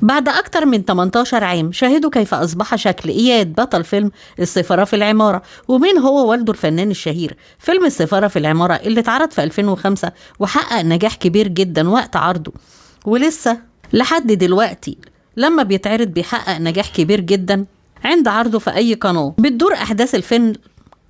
بعد أكتر من 18 عام شاهدوا كيف أصبح شكل إياد بطل فيلم السفارة في العمارة، ومين هو والده الفنان الشهير. فيلم السفارة في العمارة اللي اتعرض في 2005 وحقق نجاح كبير جدا وقت عرضه، ولسه لحد دلوقتي لما بيتعرض بيحقق نجاح كبير جدا عند عرضه في أي قناة. بتدور أحداث الفيلم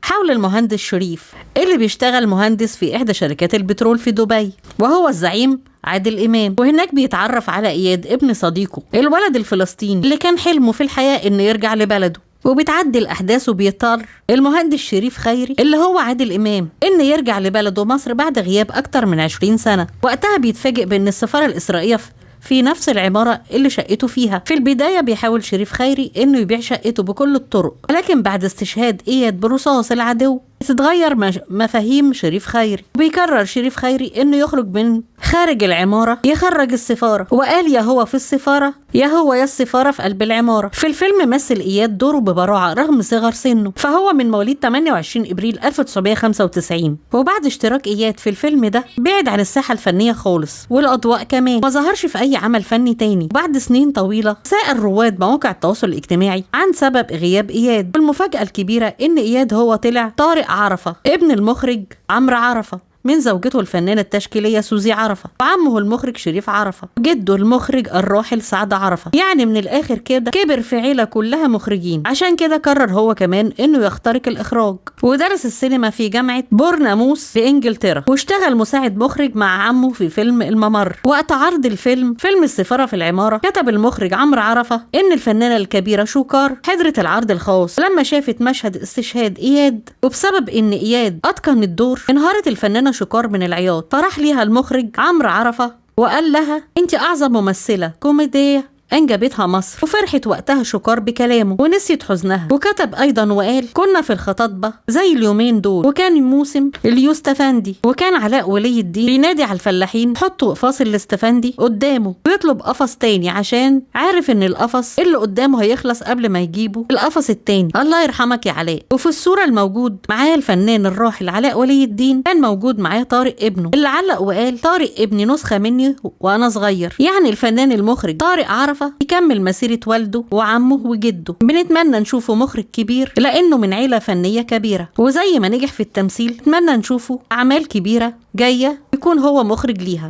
حول المهندس شريف اللي بيشتغل مهندس في إحدى شركات البترول في دبي، وهو الزعيم عادل إمام. وهناك بيتعرف على إياد ابن صديقه الولد الفلسطيني اللي كان حلمه في الحياة إنه يرجع لبلده. وبتعدي الأحداث وبيضطر المهندس شريف خيري اللي هو عادل إمام إنه يرجع لبلده مصر بعد غياب أكتر من 20 سنة. وقتها بيتفاجئ بأن السفارة الإسرائيلية في نفس العمارة اللي شقته فيها. في البداية بيحاول شريف خيري إنه يبيع شقته بكل الطرق، ولكن بعد استشهاد إياد برصاص العدو بتتغير مفاهيم شريف خيري، وبيقرر شريف خيري إنه يخرج من خارج العمارة يخرج السفارة، وقال يا هو في السفارة يا هو يا السفارة في قلب العمارة. في الفيلم مثل إياد دوره ببراعة رغم صغر سنه، فهو من مواليد 28 إبريل 1995. وبعد اشتراك إياد في الفيلم ده بعد عن الساحة الفنية خالص والأضواء كمان، ما ظهرش في أي عمل فني تاني. بعد سنين طويلة سأل رواد مواقع التواصل الاجتماعي عن سبب غياب إياد، والمفاجأة الكبيرة إن إياد هو طلع طارق عرفة ابن المخرج عمرو عرفة من زوجته الفنانة التشكيلية سوزي عرفة، وعمه المخرج شريف عرفة، وجده المخرج الراحل سعد عرفة. يعني من الآخر كده كبر في عيلة كلها مخرجين. عشان كده قرر هو كمان إنه يخترق الإخراج، ودرس السينما في جامعة بورنموث في إنجلترا، واشتغل مساعد مخرج مع عمه في فيلم الممر. وقت عرض فيلم السفارة في العمارة كتب المخرج عمرو عرفة إن الفنانة الكبيرة شوكار حضرت العرض الخاص. لما شافت مشهد استشهاد إياد، وبسبب إن إياد أتقن الدور انهارت الفنانة شوكار من العياط، فراح ليها المخرج عمرو عرفة وقال لها انت اعظم ممثلة كوميدية انجبتها مصر. وفرحت وقتها شوكار بكلامه ونسيت حزنها. وكتب ايضا وقال كنا في الخطاطبة زي اليومين دول، وكان موسم اليوستفندي، وكان علاء ولي الدين بينادي على الفلاحين حطوا قفاص الاستفندي قدامه ويطلب قفص تاني عشان عارف ان القفص اللي قدامه هيخلص قبل ما يجيبوا القفص التاني. الله يرحمك يا علاء. وفي الصورة الموجود معاه الفنان الراحل علاء ولي الدين، كان موجود معاه طارق ابنه اللي علق وقال طارق ابني نسخة مني وانا صغير. يعني الفنان المخرج طارق عرفة يكمل مسيرة والده وعمه وجده. بنتمنى نشوفه مخرج كبير لأنه من عيلة فنية كبيرة، وزي ما نجح في التمثيل نتمنى نشوفه أعمال كبيرة جاية يكون هو مخرج ليها.